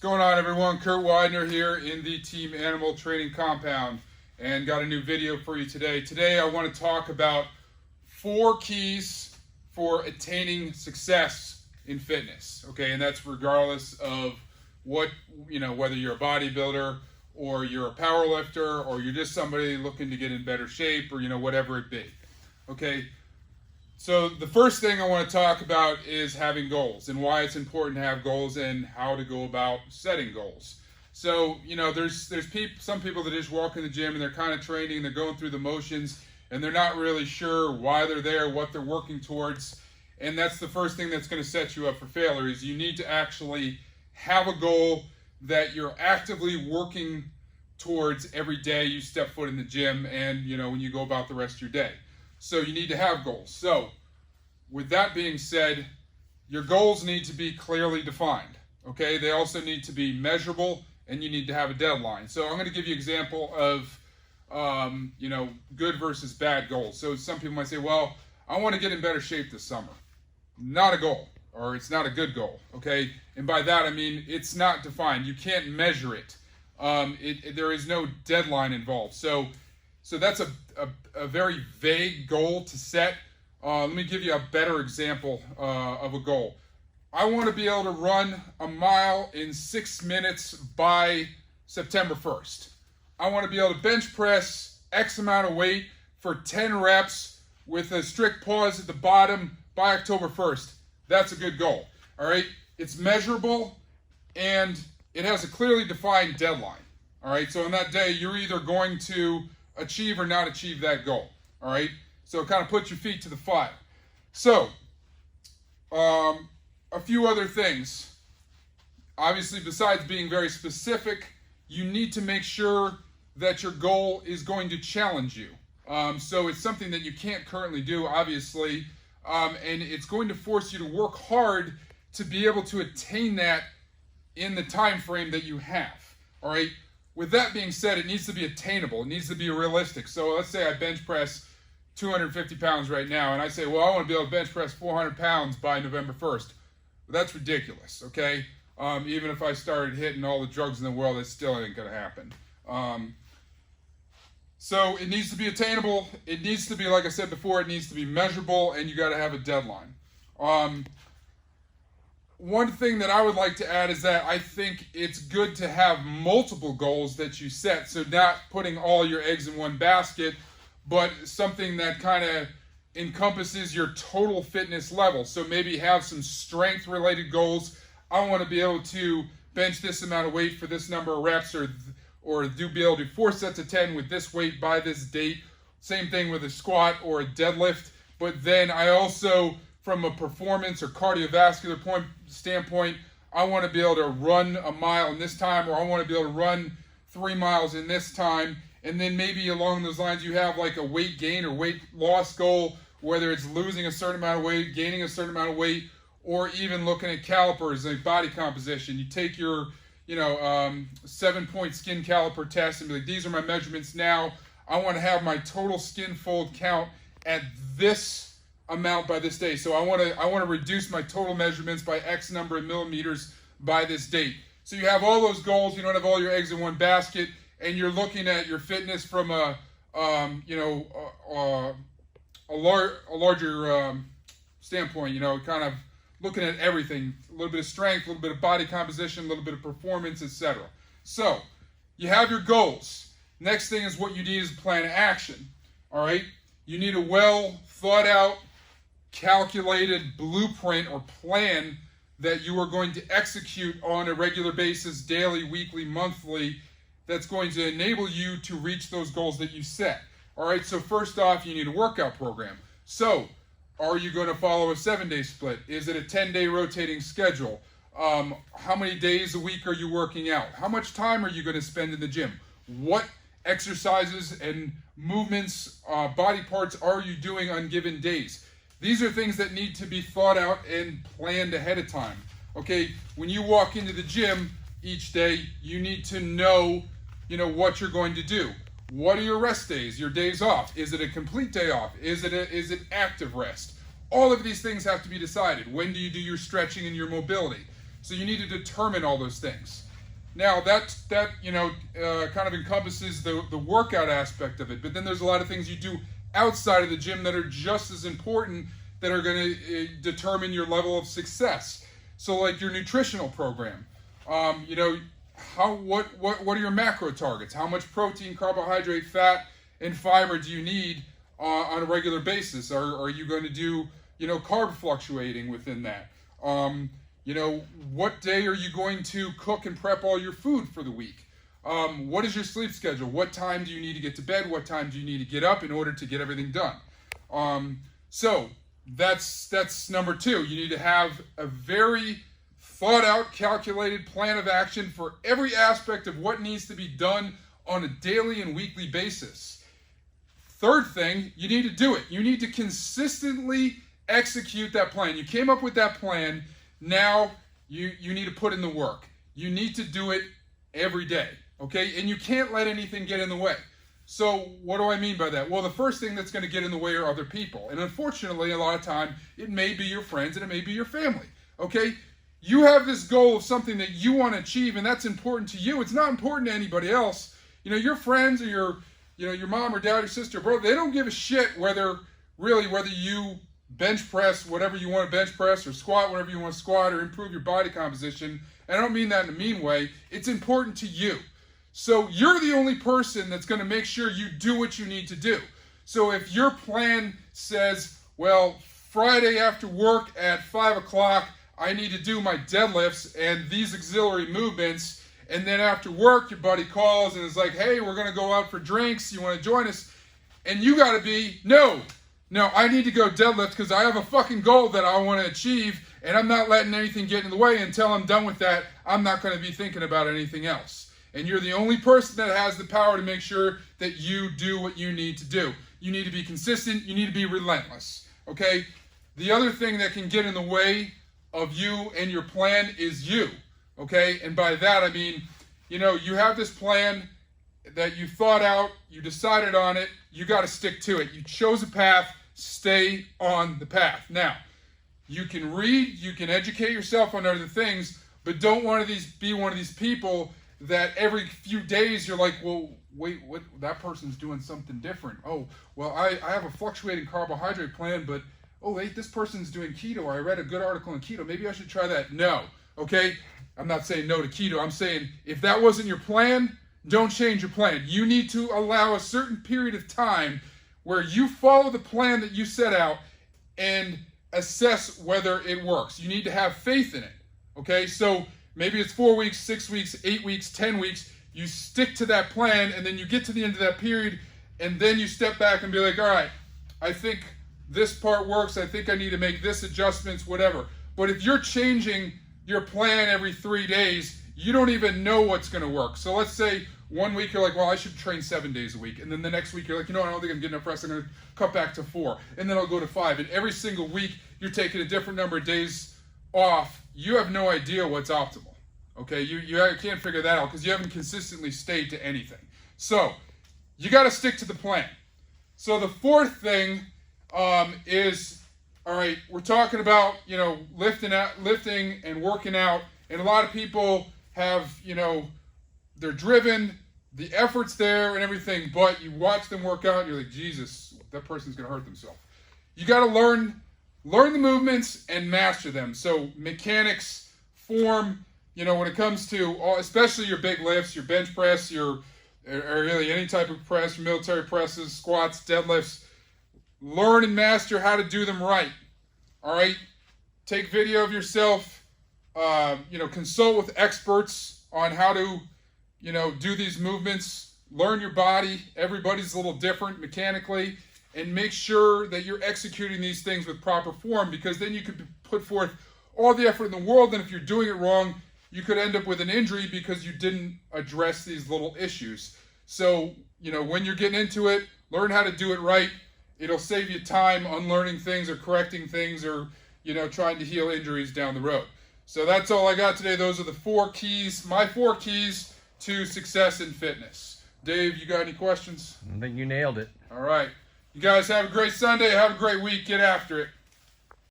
What's going on, everyone? Kurt Weidner here in the Team Animal Training Compound, and got a new video for you today. Today I want to talk about 4 keys for attaining success in fitness. Okay, and that's regardless of what, whether you're a bodybuilder or you're a power lifter or you're just somebody looking to get in better shape or whatever it be. Okay. So the first thing I want to talk about is having goals and why it's important to have goals and how to go about setting goals. So, there's some people that just walk in the gym and they're kind of training, they're going through the motions, and they're not really sure why they're there, what they're working towards. And that's the first thing that's going to set you up for failure, is you need to actually have a goal that you're actively working towards every day you step foot in the gym and, when you go about the rest of your day. So you need to have goals. So with that being said, your goals need to be clearly defined. Okay, they also need to be measurable, and you need to have a deadline. So I'm going to give you an example of good versus bad goals. So some people might say, well, I want to get in better shape this summer. Not a goal, or it's not a good goal. Okay, and by that I mean it's not defined. You can't measure it. There is no deadline involved. So that's a very vague goal to set. Let me give you a better example of a goal. I want to be able to run a mile in 6 minutes by September 1st. I want to be able to bench press X amount of weight for 10 reps with a strict pause at the bottom by October 1st. That's a good goal. All right? It's measurable and it has a clearly defined deadline. All right? So on that day, you're either going to achieve or not achieve that goal. All right, so kind of put your feet to the fire. So a few other things. Obviously, besides being very specific, you need to make sure that your goal is going to challenge you. So it's something that you can't currently do, obviously, and it's going to force you to work hard to be able to attain that in the time frame that you have. All right. With that being said, it needs to be attainable. It needs to be realistic. So let's say I bench press 250 pounds right now, and I say, well, I want to be able to bench press 400 pounds by November 1st. Well, that's ridiculous, okay? Even if I started hitting all the drugs in the world, it still ain't going to happen. So it needs to be attainable. It needs to be, like I said before, it needs to be measurable, and you got to have a deadline. One thing that I would like to add is that I think it's good to have multiple goals that you set. So not putting all your eggs in one basket, but something that kind of encompasses your total fitness level. So maybe have some strength related goals. I want to be able to bench this amount of weight for this number of reps, or be able to do 4 sets of 10 with this weight by this date. Same thing with a squat or a deadlift. But then I also, from a performance or cardiovascular standpoint, I want to be able to run a mile in this time, or I want to be able to run 3 miles in this time. And then maybe along those lines you have like a weight gain or weight loss goal, whether it's losing a certain amount of weight, gaining a certain amount of weight, or even looking at calipers like body composition. You take your 7-point skin caliper test and be like, these are my measurements now. I want to have my total skin fold count at this amount by this day. So I want to reduce my total measurements by X number of millimeters by this date. So you have all those goals. You don't have all your eggs in one basket, and you're looking at your fitness from a larger standpoint. Kind of looking at everything, a little bit of strength, a little bit of body composition, a little bit of performance, etc. So you have your goals. Next thing is what you need is a plan of action. All right, you need a well thought out, calculated blueprint or plan that you are going to execute on a regular basis, daily, weekly, monthly, that's going to enable you to reach those goals that you set. All right, so first off, you need a workout program. So are you going to follow a 7-day split? Is it a 10-day rotating schedule? How many days a week are you working out? How much time are you going to spend in the gym? What exercises and movements, body parts are you doing on given days? These are things that need to be thought out and planned ahead of time. Okay, when you walk into the gym each day, you need to know, what you're going to do. What are your rest days, your days off? Is it a complete day off? Is it active rest? All of these things have to be decided. When do you do your stretching and your mobility? So you need to determine all those things. Now that kind of encompasses the workout aspect of it, but then there's a lot of things you do outside of the gym that are just as important, that are going to determine your level of success. So like your nutritional program, what are your macro targets? How much protein, carbohydrate, fat, and fiber do you need on a regular basis? Are you going to do carb fluctuating within that? What day are you going to cook and prep all your food for the week? What is your sleep schedule? What time do you need to get to bed? What time do you need to get up in order to get everything done? So that's number 2. You need to have a very thought out, calculated plan of action for every aspect of what needs to be done on a daily and weekly basis. Third thing, you need to do it. You need to consistently execute that plan. You came up with that plan. Now you need to put in the work. You need to do it every day, okay? And you can't let anything get in the way. So what do I mean by that? Well, the first thing that's going to get in the way are other people. And unfortunately, a lot of time, it may be your friends and it may be your family, okay? You have this goal of something that you want to achieve, and that's important to you. It's not important to anybody else. Your friends or your mom or dad or sister or brother, they don't give a shit whether you bench press whatever you want to bench press, or squat whatever you want to squat, or improve your body composition. And I don't mean that in a mean way. It's important to you. So you're the only person that's going to make sure you do what you need to do. So if your plan says, well, Friday after work at 5 o'clock, I need to do my deadlifts and these auxiliary movements, and then after work your buddy calls and is like, hey, we're going to go out for drinks, you want to join us? And you got to be, no, I need to go deadlift because I have a fucking goal that I want to achieve, and I'm not letting anything get in the way. Until I'm done with that, I'm not going to be thinking about anything else. And you're the only person that has the power to make sure that you do what you need to do. You need to be consistent. You need to be relentless, okay? The other thing that can get in the way of you and your plan is you, okay? And by that, I mean, you have this plan that you thought out, you decided on it, you got to stick to it. You chose a path, stay on the path. Now, you can read, you can educate yourself on other things, but don't be one of these people that every few days you're like, well, wait, what? That person's doing something different. Oh, well, I have a fluctuating carbohydrate plan, but oh, wait, this person's doing keto, or I read a good article on keto. Maybe I should try that. No, okay? I'm not saying no to keto. I'm saying if that wasn't your plan, don't change your plan. You need to allow a certain period of time where you follow the plan that you set out and assess whether it works. You need to have faith in it, okay? So maybe it's 4 weeks, 6 weeks, 8 weeks, 10 weeks. You stick to that plan, and then you get to the end of that period, and then you step back and be like, all right, I think this part works. I think I need to make this adjustments, whatever. But if you're changing your plan every 3 days, you don't even know what's going to work. So let's say 1 week you're like, well, I should train 7 days a week. And then the next week you're like, I don't think I'm getting enough rest. I'm going to cut back to 4. And then I'll go to 5. And every single week you're taking a different number of days off. You have no idea what's optimal. Okay, you can't figure that out because you haven't consistently stayed to anything. So you got to stick to the plan. So the fourth thing is, all right, we're talking about, lifting and working out. And a lot of people have, they're driven, the effort's there and everything, but you watch them work out and you're like, Jesus, that person's going to hurt themselves. You got to learn the movements and master them. So mechanics, form, when it comes to, especially your big lifts, your bench press, or really any type of press, your military presses, squats, deadlifts, learn and master how to do them right. All right? Take video of yourself, consult with experts on how to, do these movements. Learn your body. Everybody's a little different mechanically. And make sure that you're executing these things with proper form, because then you could put forth all the effort in the world, and if you're doing it wrong, you could end up with an injury because you didn't address these little issues. So, when you're getting into it, learn how to do it right. It'll save you time unlearning things or correcting things or, trying to heal injuries down the road. So that's all I got today. Those are the 4 keys, my 4 keys to success in fitness. Dave, you got any questions? I think you nailed it. All right. You guys have a great Sunday. Have a great week. Get after it.